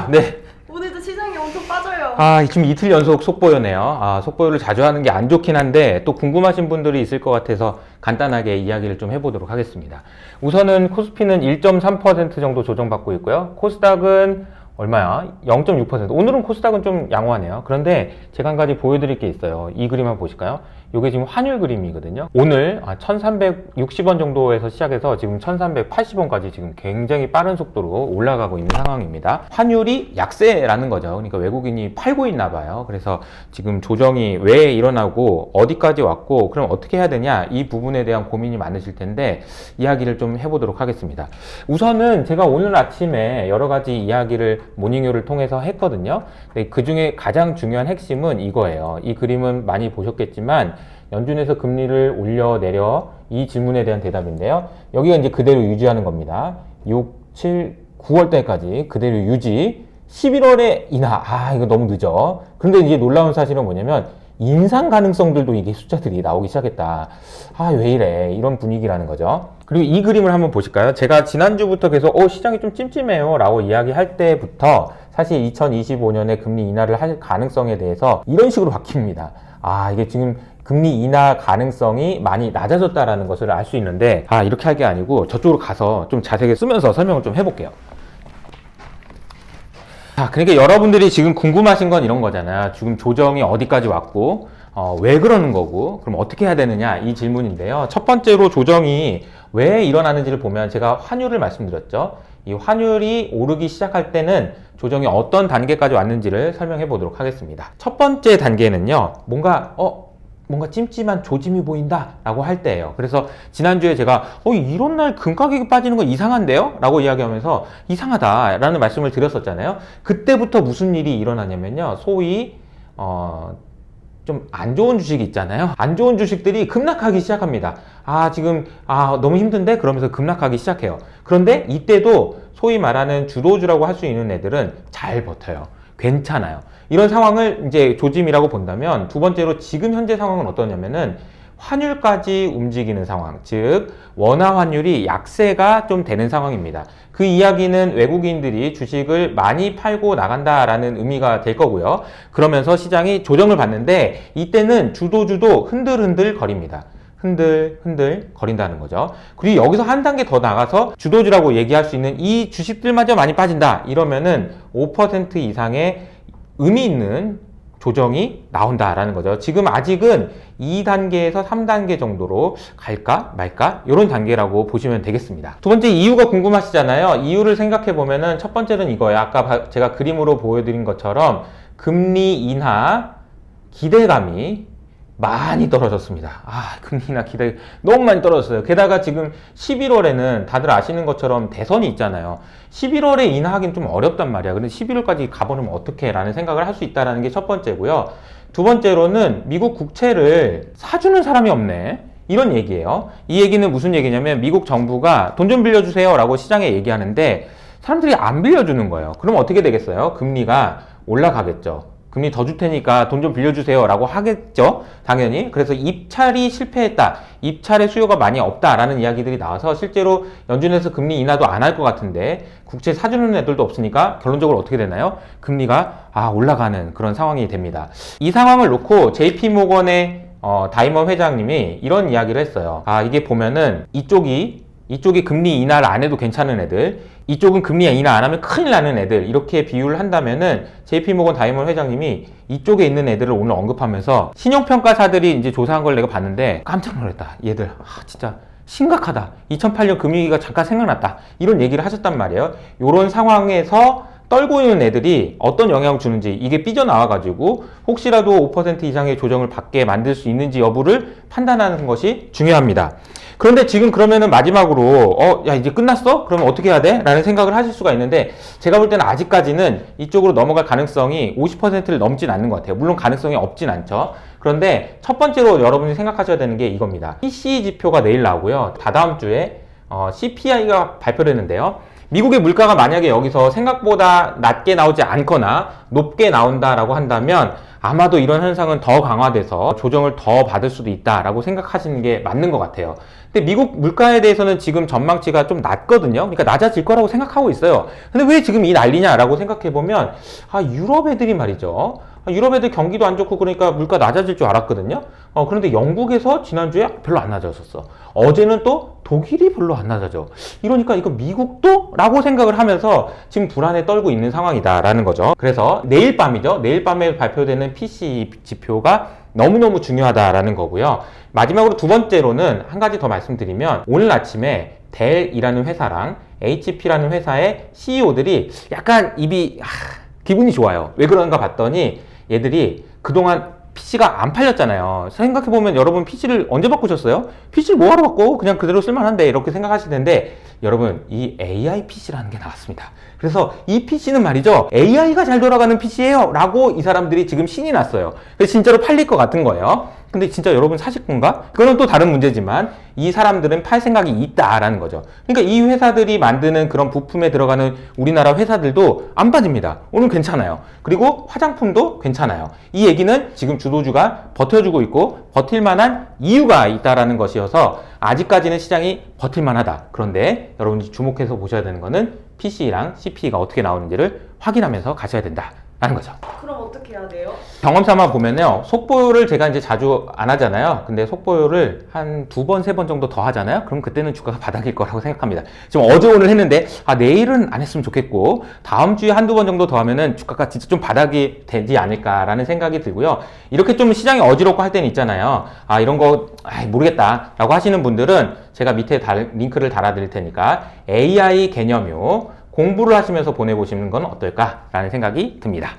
네. 오늘도 시장이 엄청 빠져요. 지금 이틀 연속 속보여네요. 속보여를 자주 하는 게 안 좋긴 한데 또 궁금하신 분들이 있을 것 같아서 간단하게 이야기를 좀 해보도록 하겠습니다. 우선은 코스피는 1.3% 정도 조정받고 있고요. 코스닥은 얼마야? 0.6%. 오늘은 코스닥은 좀 양호하네요. 그런데 제가 한 가지 보여드릴 게 있어요. 이 그림 한번 보실까요? 이게 지금 환율 그림이거든요. 오늘 1360원 정도에서 시작해서 지금 1380원까지 지금 굉장히 빠른 속도로 올라가고 있는 상황입니다. 환율이 약세라는 거죠. 그러니까 외국인이 팔고 있나 봐요. 그래서 지금 조정이 왜 일어나고 어디까지 왔고 그럼 어떻게 해야 되냐, 이 부분에 대한 고민이 많으실 텐데 이야기를 좀 해보도록 하겠습니다. 우선은 제가 오늘 아침에 여러 가지 이야기를 모닝요를 통해서 했거든요. 그 중에 가장 중요한 핵심은 이거예요. 이 그림은 많이 보셨겠지만 연준에서 금리를 올려 내려, 이 질문에 대한 대답인데요. 여기가 이제 그대로 유지하는 겁니다. 6, 7, 9월 달까지 그대로 유지. 11월에 인하. 이거 너무 늦어. 그런데 이제 놀라운 사실은 뭐냐면 인상 가능성들도 이게 숫자들이 나오기 시작했다. 왜 이래, 이런 분위기라는 거죠. 그리고 이 그림을 한번 보실까요? 제가 지난주부터 계속 시장이 좀 찜찜해요 라고 이야기할 때부터 사실 2025년에 금리 인하를 할 가능성에 대해서 이런 식으로 바뀝니다. 이게 지금 금리 인하 가능성이 많이 낮아졌다라는 것을 알 수 있는데, 이렇게 할 게 아니고 저쪽으로 가서 좀 자세하게 쓰면서 설명을 좀 해볼게요. 그러니까 여러분들이 지금 궁금하신 건 이런 거잖아요. 지금 조정이 어디까지 왔고 왜 그러는 거고 그럼 어떻게 해야 되느냐, 이 질문인데요. 첫 번째로 조정이 왜 일어나는지를 보면 제가 환율을 말씀드렸죠. 이 환율이 오르기 시작할 때는 조정이 어떤 단계까지 왔는지를 설명해 보도록 하겠습니다. 첫 번째 단계는요, 뭔가 찜찜한 조짐이 보인다 라고 할 때예요. 그래서 지난주에 제가 이런 날 금 가격이 빠지는 건 이상한데요? 라고 이야기하면서 이상하다 라는 말씀을 드렸었잖아요. 그때부터 무슨 일이 일어나냐면요, 소위 좀 안 좋은 주식이 있잖아요. 안 좋은 주식들이 급락하기 시작합니다. 지금 너무 힘든데? 그러면서 급락하기 시작해요. 그런데 이때도 소위 말하는 주도주라고 할 수 있는 애들은 잘 버텨요. 괜찮아요. 이런 상황을 이제 조짐이라고 본다면, 두 번째로 지금 현재 상황은 어떠냐면은 환율까지 움직이는 상황, 즉 원화 환율이 약세가 좀 되는 상황입니다. 그 이야기는 외국인들이 주식을 많이 팔고 나간다라는 의미가 될 거고요. 그러면서 시장이 조정을 받는데 이때는 주도주도 흔들흔들 거립니다. 흔들 거린다는 거죠. 그리고 여기서 한 단계 더 나가서 주도주라고 얘기할 수 있는 이 주식들마저 많이 빠진다 이러면은 5% 이상의 의미 있는 조정이 나온다라는 거죠. 지금 아직은 2단계에서 3단계 정도로 갈까 말까 이런 단계라고 보시면 되겠습니다. 두 번째, 이유가 궁금하시잖아요. 이유를 생각해 보면은 첫 번째는 이거예요. 아까 제가 그림으로 보여드린 것처럼 금리 인하 기대감이 많이 떨어졌습니다. 금리 인하 기대 너무 많이 떨어졌어요. 게다가 지금 11월에는 다들 아시는 것처럼 대선이 있잖아요. 11월에 인하하기는 좀 어렵단 말이야. 근데 11월까지 가버리면 어떡해 라는 생각을 할 수 있다는 게 첫 번째고요. 두 번째로는 미국 국채를 사주는 사람이 없네, 이런 얘기예요. 이 얘기는 무슨 얘기냐면 미국 정부가 돈 좀 빌려주세요 라고 시장에 얘기하는데 사람들이 안 빌려주는 거예요. 그럼 어떻게 되겠어요? 금리가 올라가겠죠. 금리 더 줄 테니까 돈 좀 빌려주세요 라고 하겠죠, 당연히. 그래서 입찰이 실패했다, 입찰의 수요가 많이 없다라는 이야기들이 나와서 실제로 연준에서 금리 인하도 안 할 것 같은데 국채 사주는 애들도 없으니까 결론적으로 어떻게 되나요? 금리가 올라가는 그런 상황이 됩니다. 이 상황을 놓고 JP모건의 다이먼 회장님이 이런 이야기를 했어요. 이게 보면은 이쪽이 금리 인하를 안 해도 괜찮은 애들, 이쪽은 금리 인하 안 하면 큰일 나는 애들, 이렇게 비유를 한다면은 JP모건 다이먼 회장님이 이쪽에 있는 애들을 오늘 언급하면서 신용평가사들이 이제 조사한 걸 내가 봤는데 깜짝 놀랐다. 얘들 진짜 심각하다. 2008년 금융위기가 잠깐 생각났다. 이런 얘기를 하셨단 말이에요. 이런 상황에서 떨고 있는 애들이 어떤 영향을 주는지, 이게 삐져나와가지고 혹시라도 5% 이상의 조정을 받게 만들 수 있는지 여부를 판단하는 것이 중요합니다. 그런데 지금 그러면은 마지막으로 야 이제 끝났어? 그러면 어떻게 해야 돼? 라는 생각을 하실 수가 있는데 제가 볼 때는 아직까지는 이쪽으로 넘어갈 가능성이 50%를 넘진 않는 것 같아요. 물론 가능성이 없진 않죠. 그런데 첫 번째로 여러분이 생각하셔야 되는 게 이겁니다. PCE 지표가 내일 나오고요. 다다음 주에 CPI가 발표됐는데요. 미국의 물가가 만약에 여기서 생각보다 낮게 나오지 않거나 높게 나온다라고 한다면 아마도 이런 현상은 더 강화돼서 조정을 더 받을 수도 있다라고 생각하시는 게 맞는 것 같아요. 근데 미국 물가에 대해서는 지금 전망치가 좀 낮거든요. 그러니까 낮아질 거라고 생각하고 있어요. 근데 왜 지금 이 난리냐라고 생각해 보면 유럽 애들이 말이죠. 유럽 애들 경기도 안 좋고 그러니까 물가 낮아질 줄 알았거든요. 그런데 영국에서 지난주에 별로 안 낮아졌어. 어제는 또 독일이 별로 안 낮아져. 이러니까 이거 미국도? 라고 생각을 하면서 지금 불안에 떨고 있는 상황이다라는 거죠. 그래서 내일 밤이죠. 내일 밤에 발표되는 PCE 지표가 너무너무 중요하다라는 거고요. 마지막으로 두 번째로는 한 가지 더 말씀드리면 오늘 아침에 델이라는 회사랑 HP라는 회사의 CEO들이 약간 입이 기분이 좋아요. 왜 그런가 봤더니 얘들이 그동안 PC가 안 팔렸잖아요. 생각해보면 여러분 PC를 언제 바꾸셨어요? PC를 뭐하러 바꿔? 그냥 그대로 쓸만한데 이렇게 생각하실 텐데 여러분 이 AI PC라는 게 나왔습니다. 그래서 이 PC는 말이죠. AI가 잘 돌아가는 PC예요 라고 이 사람들이 지금 신이 났어요. 그래서 진짜로 팔릴 것 같은 거예요. 근데 진짜 여러분 사실 건가? 그건 또 다른 문제지만 이 사람들은 팔 생각이 있다라는 거죠. 그러니까 이 회사들이 만드는 그런 부품에 들어가는 우리나라 회사들도 안 빠집니다. 오늘 괜찮아요. 그리고 화장품도 괜찮아요. 이 얘기는 지금 주도주가 버텨주고 있고 버틸 만한 이유가 있다라는 것이어서 아직까지는 시장이 버틸 만하다. 그런데 여러분이 주목해서 보셔야 되는 거는 PC랑 CP가 어떻게 나오는지를 확인하면서 가셔야 된다라는 거죠. 그럼 어떻게 해야 돼요? 경험 삼아 보면요. 속보율을 제가 이제 자주 안 하잖아요. 근데 속보율을 한 2번, 3번 정도 더 하잖아요. 그럼 그때는 주가가 바닥일 거라고 생각합니다. 지금 어제 오늘 했는데, 내일은 안 했으면 좋겠고, 다음 주에 한두 번 정도 더 하면은 주가가 진짜 좀 바닥이 되지 않을까라는 생각이 들고요. 이렇게 좀 시장이 어지럽고 할 때는 있잖아요. 이런 거, 모르겠다. 라고 하시는 분들은 제가 밑에 링크를 달아드릴 테니까 AI 개념요. 공부를 하시면서 보내보시는 건 어떨까라는 생각이 듭니다.